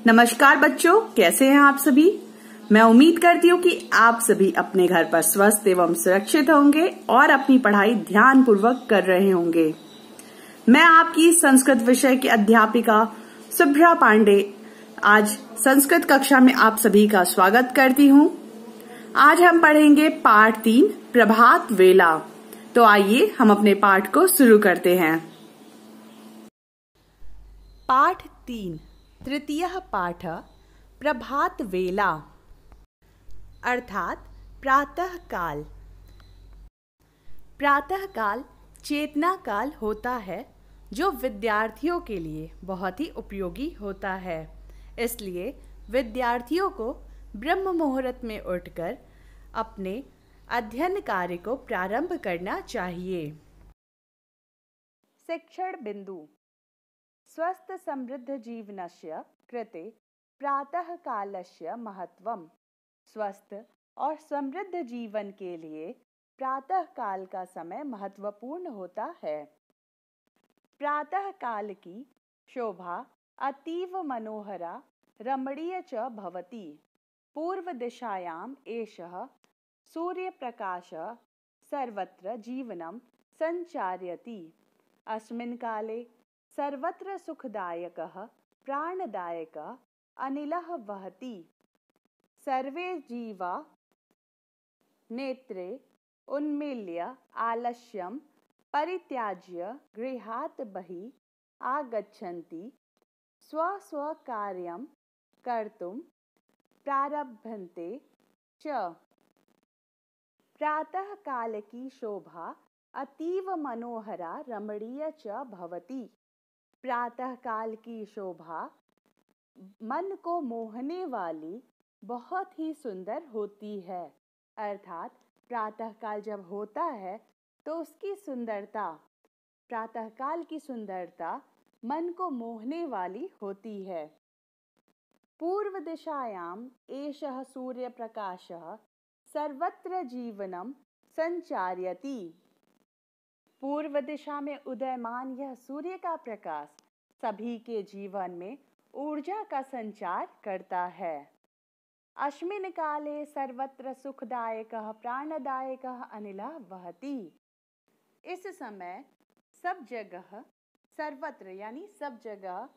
नमस्कार बच्चों, कैसे हैं आप सभी। मैं उम्मीद करती हूँ कि आप सभी अपने घर पर स्वस्थ एवं सुरक्षित होंगे और अपनी पढ़ाई ध्यान पूर्वक कर रहे होंगे। मैं आपकी संस्कृत विषय की अध्यापिका शुभ्रा पांडे आज संस्कृत कक्षा में आप सभी का स्वागत करती हूँ। आज हम पढ़ेंगे पाठ 3 प्रभात वेला। तो आइए हम अपने पाठ को शुरू करते हैं। पाठ 3 तृतीयः पाठ प्रभात वेला अर्थात प्रातः काल। प्रातः काल चेतना काल होता है जो विद्यार्थियों के लिए बहुत ही उपयोगी होता है। इसलिए विद्यार्थियों को ब्रह्म मुहूर्त में उठकर अपने अध्ययन कार्य को प्रारंभ करना चाहिए। शिक्षण बिंदु। स्वस्थ समृद्ध जीवनस्य कृते प्रातः कालस्य महत्वम्। स्वस्थ और समृद्ध जीवन के लिए प्रातः काल का समय महत्वपूर्ण होता है। प्रातः काल की शोभा अतीव मनोहरा रमणीय च भवति। पूर्व दिशायाम् एषः सूर्यप्रकाशः सर्वत्र जीवनं संचारयति। अस्मिन् काले सर्वत्र सुखदायकः प्राणदायकः अनिलः वहति। सर्वे जीवा नेत्रे उन्मील्य आलस्यं परित्याज्य गृहात् बहिः आगच्छन्ति। स्वस्वकार्यं कर्तुं प्रारभन्ते च। प्रातः काल की शोभा अतीव मनोहरा रमणीय च भवति। प्रातः काल की शोभा मन को मोहने वाली बहुत ही सुंदर होती है। अर्थात प्रातः काल जब होता है तो उसकी सुंदरता, प्रातः काल की सुंदरता मन को मोहने वाली होती है। पूर्व दिशायाम एषः सूर्य प्रकाशः सर्वत्र जीवनम संचारयति। पूर्व दिशा में उदयमान यह सूर्य का प्रकाश सभी के जीवन में ऊर्जा का संचार करता है। अस्मिन् काले सर्वत्र सुखदायकः प्राणदायकः अनिलः वहति। इस समय सब जगह, सर्वत्र यानी सब जगह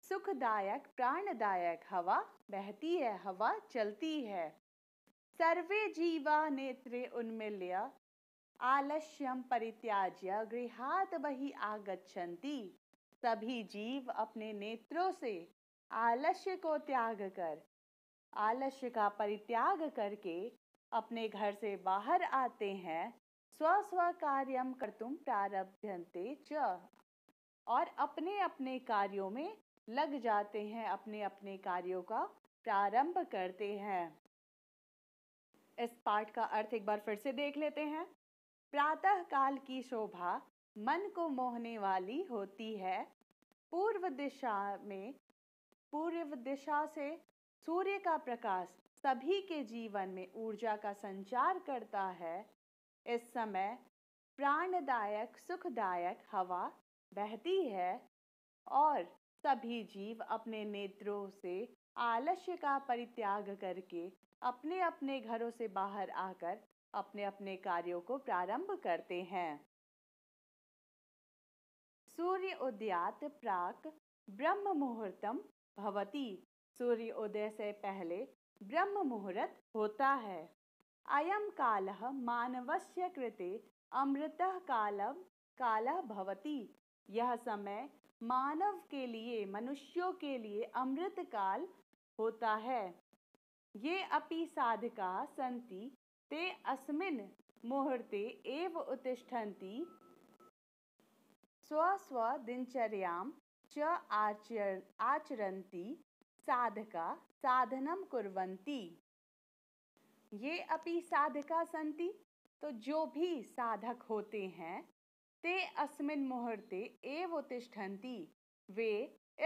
सुखदायक प्राणदायक हवा बहती है, हवा चलती है। सर्वे जीवा नेत्रे उन्मील्य आलस्यं परित्याज्य गृहात् बहिः आगच्छन्ति। सभी जीव अपने नेत्रों से आलस्य को त्याग कर, आलस्य का परित्याग करके अपने घर से बाहर आते हैं। स्व कार्यम कर्तुम प्रारभ्यन्ते च, और अपने अपने कार्यों में लग जाते हैं, अपने अपने कार्यों का प्रारंभ करते हैं। इस पाठ का अर्थ एक बार फिर से देख लेते हैं। प्रातः काल की शोभा मन को मोहने वाली होती है। पूर्व दिशा से सूर्य का प्रकाश सभी के जीवन में ऊर्जा का संचार करता है। इस समय प्राणदायक सुखदायक हवा बहती है और सभी जीव अपने नेत्रों से आलस्य का परित्याग करके अपने अपने घरों से बाहर आकर अपने अपने कार्यों को प्रारंभ करते हैं। सूर्य उदयात् प्राक् ब्रह्म मुहूर्तम भवति। सूर्य उदय से पहले ब्रह्म मुहूर्त होता है। अयं कालः मानवस्य कृते अमृतः कालः भवति। यह समय मानव के लिए, मनुष्यों के लिए अमृत काल होता है। ये अपि साधकाः सन्ति ते अस्मिन् मुहूर्ते एव उत्तिष्ठन्ति। स्व दिनचर्यां च आचरन्ति। साधका साधनम कुर्वन्ति। ये अपि साधका सन्ति, तो जो भी साधक होते हैं, ते अस्मिन् मुहूर्ते एव उत्तिष्ठन्ति, वे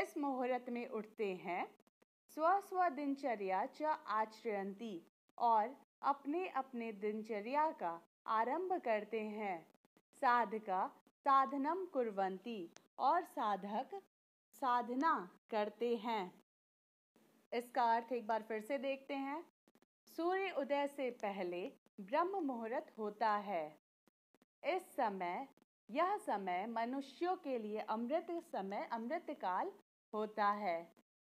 इस मुहूर्त में उठते हैं। स्व दिनचर्या च आचरन्ति, और अपने अपने दिनचर्या का आरंभ करते हैं। साधका साधनम कुर्वन्ति, और साधक साधना करते हैं। इसका अर्थ एक बार फिर से देखते हैं। सूर्य उदय से पहले ब्रह्म मुहूर्त होता है। यह समय मनुष्यों के लिए अमृत काल होता है।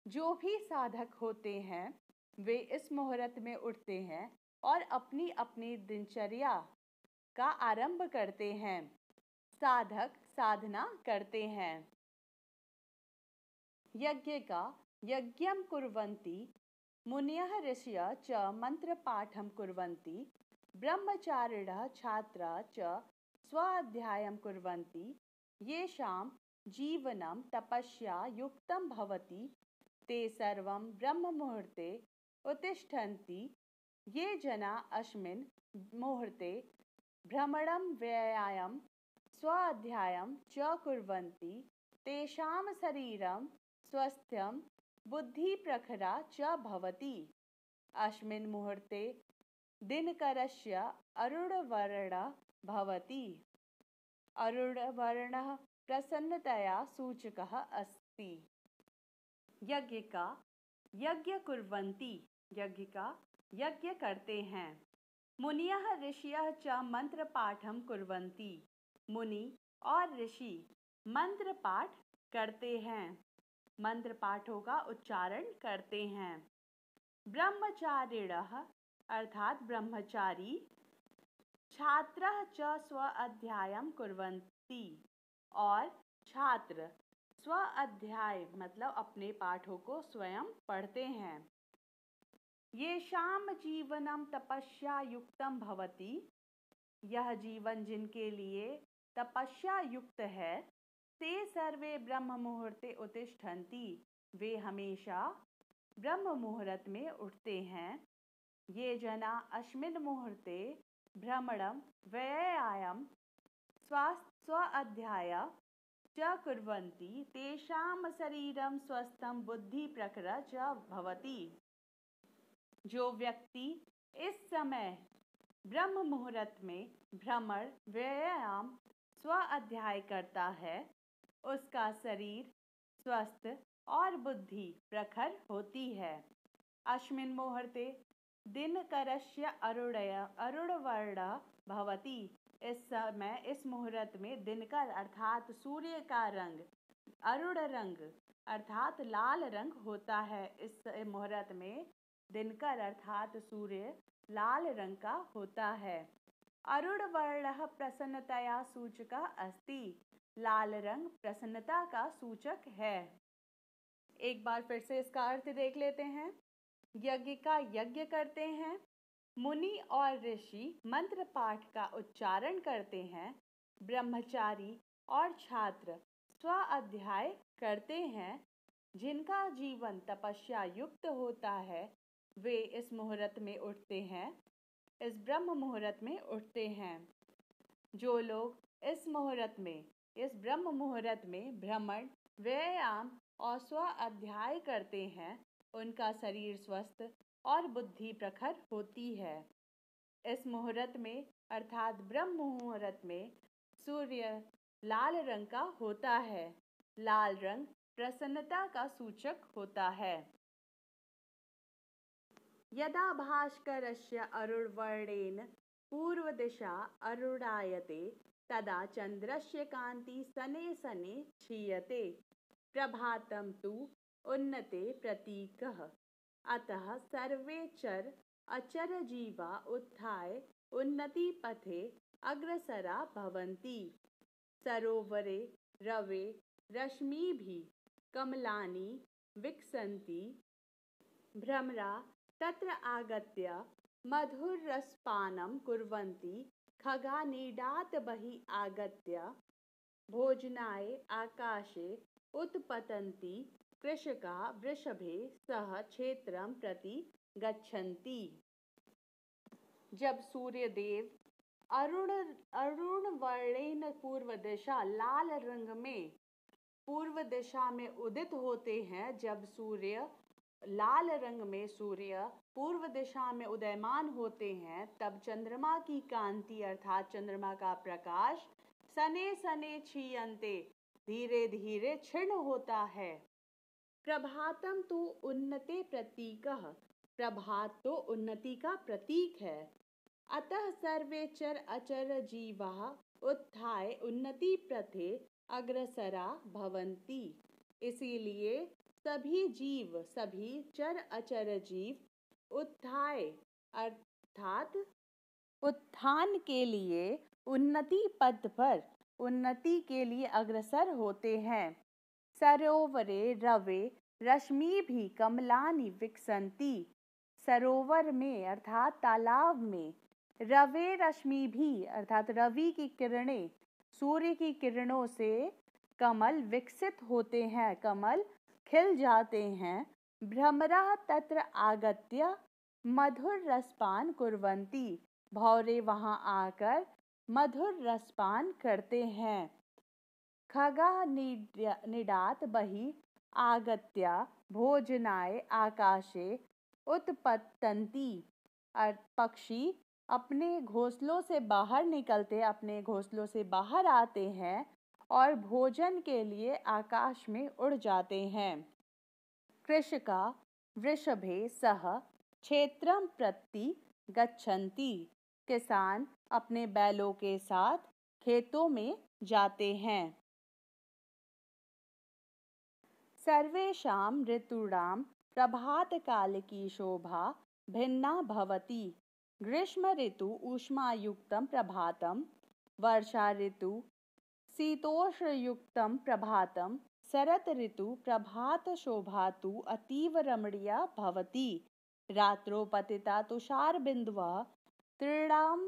जो भी साधक होते हैं वे इस मुहूर्त में उठते हैं और अपनी अपनी दिनचर्या का आरंभ करते हैं। साधक साधना करते हैं। यज्ञं कुर्वन्ति मुनयः ऋषयः च मंत्रपाठं कुर्वन्ति ब्रह्मचारिणः छात्राः च स्वाध्यायं कुर्वन्ति येषां जीवनं तपस्या युक्तं भवति ते सर्वं ब्रह्ममुहूर्ते उत्तिष्ठन्ति। ये जना अस्मिन् मुहूर्ते भ्रमणं व्यायामं स्वाध्यायं च कुर्वन्ति तेषां शरीरं स्वस्थं बुद्धिप्रखरा च भवति। अस्मिन् मुहूर्ते दिनकरस्य अरुणवर्णः भवति। अरुणवर्णः प्रसन्नतया सूचकः अस्ति। यज्ञ कुर्वन्ति, यज्ञ करते हैं। मुनयः ऋषयः च मंत्र पाठं कुर्वन्ति, मुनि और ऋषि मंत्र पाठ करते हैं, मंत्र पाठों का उच्चारण करते हैं। ब्रह्मचारिणः अर्थात ब्रह्मचारी, छात्रः च स्वाध्यायं कुर्वन्ति और छात्र स्वाध्याय मतलब अपने पाठों को स्वयं पढ़ते हैं। येषां जीवनं तपस्या युक्तं भवति, यह जीवन जिनके लिए तपस्या युक्त है, ते सर्वे ब्रह्म मुहूर्ते उत्तिष्ठन्ति, वे हमेशा ब्रह्म मुहूर्त में उठते हैं। ये जना अस्मिन् मुहूर्ते भ्रमणं व्यायामं स्वाध्यायं च कुर्वन्ति तेषां शरीरं स्वस्थं बुद्धिप्रखरः च भवति। जो व्यक्ति इस समय ब्रह्म मुहूर्त में भ्रमण व्यायाम स्वाध्याय करता है, उसका शरीर स्वस्थ और बुद्धि प्रखर होती है। अस्मिन् मुहूर्ते दिनकरस्य अरुणवर्णः भवति। इस मुहूर्त में दिनकर अर्थात सूर्य का रंग अरुण रंग अर्थात लाल रंग होता है। इस मुहूर्त में दिनकर अर्थात सूर्य लाल रंग का होता है। अरुण वर्णः प्रसन्नतया सूचकः अस्ति, लाल रंग प्रसन्नता का सूचक है। एक बार फिर से इसका अर्थ देख लेते हैं। यज्ञ करते हैं। मुनि और ऋषि मंत्र पाठ का उच्चारण करते हैं। ब्रह्मचारी और छात्र स्वाध्याय करते हैं। जिनका जीवन तपस्या युक्त होता है वे इस मुहूर्त में उठते हैं, इस ब्रह्म मुहूर्त में उठते हैं। जो लोग इस ब्रह्म मुहूर्त में भ्रमण व्यायाम और स्वाध्याय करते हैं, उनका शरीर स्वस्थ और बुद्धि प्रखर होती है। इस मुहूर्त में अर्थात ब्रह्म मुहूर्त में सूर्य लाल रंग का होता है। लाल रंग प्रसन्नता का सूचक होता है। यदा भास्करस्य अरुणवर्णेन पूर्वदिशा अरुणायते तदा चन्द्रस्य कान्ति शनैः शनैः क्षीयते, प्रभातं तु उन्नते प्रतीकः। अतः सर्वे अचर जीवा उत्थाय उन्नति पथे अग्रसरा भवन्ति। सरोवरे रवे रश्मिभिः कमलानि विकसन्ति, भ्रमरा तत्र आगत्य मधुररसपानं कुर्वन्ति, खगा नीडात् बहिः आगत्य भोजनाय आकाशे उत्पतन्ति, कृषकाः वृषभे सह क्षेत्रं प्रति गच्छन्ति। जब सूर्य देव अरुण वर्णेन पूर्व दिशा लाल रंग में पूर्व दिशा में उदित होते हैं, जब सूर्य लाल रंग में सूर्य पूर्व दिशा में उदयमान होते हैं, तब चंद्रमा की कांति अर्थात चंद्रमा का प्रकाश शनैः शनैः क्षीयन्ते धीरे धीरे क्षीण होता है। प्रभातम तो उन्नते प्रतीकः, प्रभात तो उन्नति का प्रतीक है। अतः सर्वे चर अचर जीवाः उत्थाय उन्नति प्रथे अग्रसरा भवन्ति। इसीलिए सभी जीव, सभी चर अचर जीव उत्थाय अर्थात उत्थान के लिए, उन्नति पथ पर उन्नति के लिए अग्रसर होते हैं। सरोवरे रवे रश्मि भी कमलानि विकसंती। सरोवर में अर्थात तालाब में, रवे रश्मि भी अर्थात रवि की किरणें, सूर्य की किरणों से कमल विकसित होते हैं, कमल खिल जाते हैं। भ्रमरा तत्र आगत्य मधुर रसपान कुर्वन्ति। भौरे वहाँ आकर मधुर रसपान करते हैं। खगा निडात बहि आगत्य भोजनाय आकाशे उत्पतन्ति। पक्षी अपने घोंसलों से बाहर निकलते, अपने घोंसलों से बाहर आते हैं और भोजन के लिए आकाश में उड़ जाते हैं। कृषका वृषभे सह क्षेत्रम प्रति गच्छन्ति। किसान अपने बैलों के साथ खेतों में जाते हैं। सर्वेषां ऋतूणां प्रभात काल की शोभा भिन्ना भवति। ग्रीष्म ऋतु ऊष्मायुक्तं प्रभातं, वर्षा ऋतु शीतोष्णयुक्तं प्रभातं, शरत ऋतु प्रभात शोभा तु अतीव रमणीया भवति। रात्रो पतिता तुषार बिंदुवः तृणां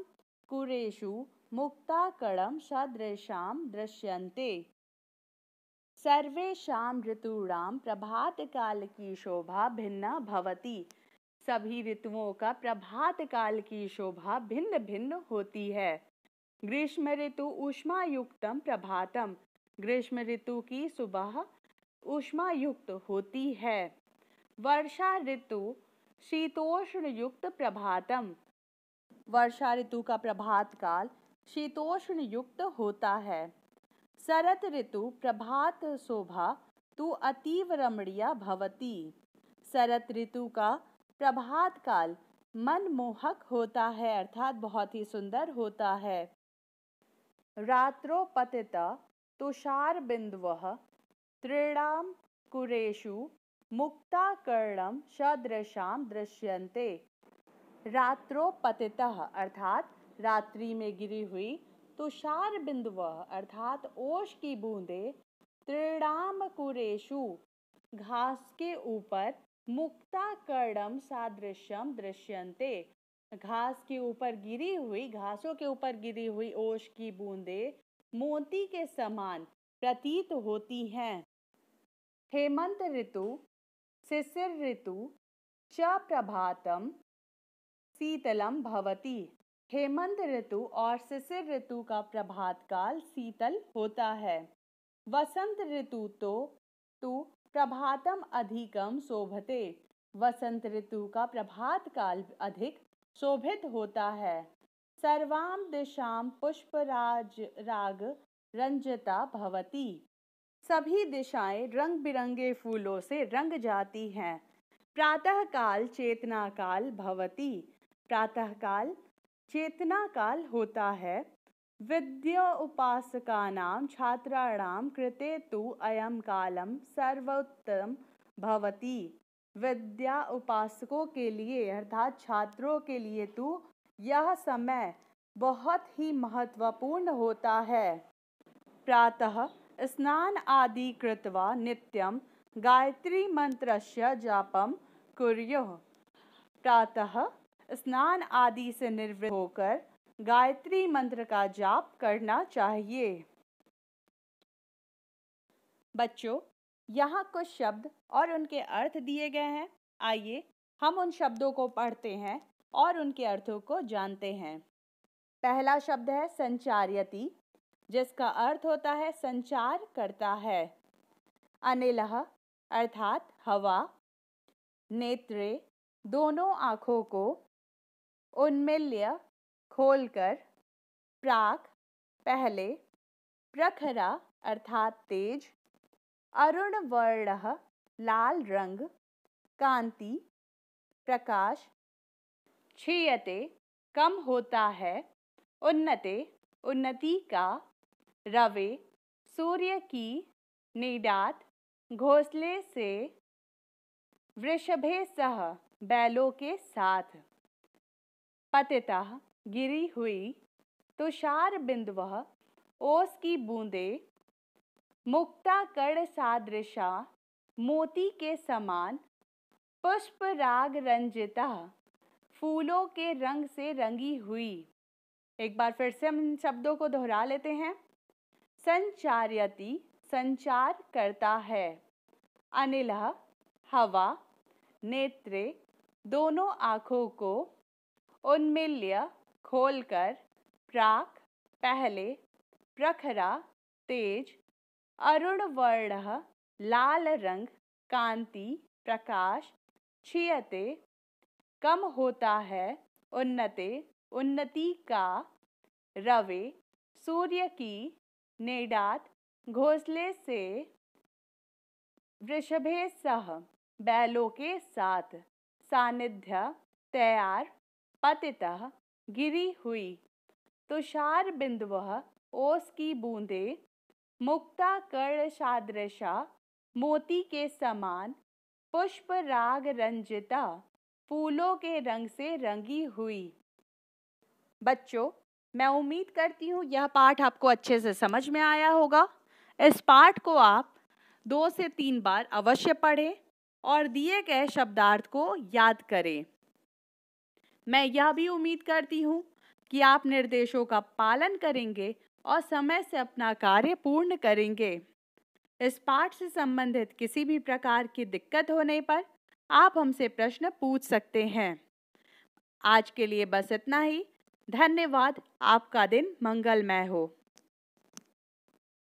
कुरेषु मुक्ताकणं सदृशां दृश्यन्ते। सर्वेषां ऋतूणां प्रभात काल की शोभा भिन्ना भवति। सभी ऋतुओं का प्रभात काल की शोभा भिन्न भिन्न होती है। ग्रीष्म ऋतु ऊष्मायुक्तम प्रभातम। ग्रीष्म ऋतु की सुबह ऊष्मायुक्त होती है। वर्षा ऋतु शीतोष्ण युक्त प्रभातम। वर्षा ऋतु का प्रभात काल शीतोष्ण युक्त होता है। शरत ऋतु प्रभात शोभा तु अतीव रमणीया भवति। शरत ऋतु का प्रभात काल मनमोहक होता है, अर्थात बहुत ही सुंदर होता है। रात्रो पतिता तुषार बिंदुवः तृणां कुरेषु मुक्ताकर्णं सदृशां दृश्यन्ते। रात्रो पतितः अर्थात रात्रि में गिरी हुई, तुषार बिंदुवः अर्थात ओश की बूंदे, तृणाम कुरेषु घास के ऊपर, मुक्ताकर्णम सादृश्यम दृश्यन्ते घास के ऊपर गिरी हुई, घासों के ऊपर गिरी हुई ओश की बूंदे मोती के समान प्रतीत होती हैं। हेमंत ऋतु शिशिर ऋतु च प्रभातम शीतलम भवति। हेमंत ऋतु और शिशिर ऋतु का प्रभात काल शीतल होता है। वसंत ऋतु तो प्रभातम अधिकम शोभते। वसंत ऋतु का प्रभात काल अधिक शोभित होता है। सर्वां दिशां पुष्पराग रंजिता भवति। सभी दिशाएं रंग बिरंगे फूलों से रंग जाती हैं। प्रातः काल चेतना काल भवति। प्रातः काल चेतना काल होता है। विद्या उपासकानां छात्राणां कृते तु अयं कालम सर्वोत्तम भवति। विद्या उपासकों के लिए अर्थात छात्रों के लिए तो यह समय बहुत ही महत्वपूर्ण होता है। प्रातः स्नान आदि कृत्वा नित्यं गायत्री मंत्रस्य जापं कुर्युः। प्रातः स्नान आदि से निवृत्त होकर गायत्री मंत्र का जाप करना चाहिए। बच्चों, यहाँ कुछ शब्द और उनके अर्थ दिए गए हैं। आइए हम उन शब्दों को पढ़ते हैं और उनके अर्थों को जानते हैं। पहला शब्द है संचार्यति, जिसका अर्थ होता है संचार करता है। अनिलः अर्थात हवा। नेत्रे दोनों आँखों को। उन्मील्य खोलकर। प्राक पहले। प्रखरा अर्थात तेज। अरुण वर्णः लाल रंग, कांति, प्रकाश, क्षीयते कम होता है, उन्नते उन्नति का, रवे सूर्य की नीडात घोंसले से, वृषभे सह बैलों के साथ, पतितः गिरी हुई, तुषार बिंदुवः ओस की बूंदे, मुक्ता कर्ण सादृशा मोती के समान, पुष्प राग रंजिता फूलों के रंग से रंगी हुई। एक बार फिर से हम इन शब्दों को दोहरा लेते हैं। संचार्यति संचार करता है, अनिलः हवा, नेत्रे दोनों आँखों को, उन्मील्य खोलकर, प्राक पहले, प्रखरा तेज, अरुण वर्णः लाल रंग, कांति प्रकाश, क्षीयते कम होता है, उन्नते उन्नति का, रवे सूर्य की नीडात घोंसले से, वृषभे सह बैलों के साथ, सानिध्य तैयार, पतितः गिरी हुई, तुषार बिंदुवः ओस की बूंदे, मुक्ता कर्ण सादृशा मोती के समान, पुष्प राग रंजिता फूलों के रंग से रंगी हुई। बच्चों, मैं उम्मीद करती हूँ यह पाठ आपको अच्छे से समझ में आया होगा। इस पाठ को आप 2 से 3 बार अवश्य पढ़ें और दिए गए शब्दार्थ को याद करें। मैं यह भी उम्मीद करती हूँ कि आप निर्देशों का पालन करेंगे और समय से अपना कार्य पूर्ण करेंगे। इस पाठ से संबंधित किसी भी प्रकार की दिक्कत होने पर आप हमसे प्रश्न पूछ सकते हैं। आज के लिए बस इतना ही। धन्यवाद। आपका दिन मंगलमय हो।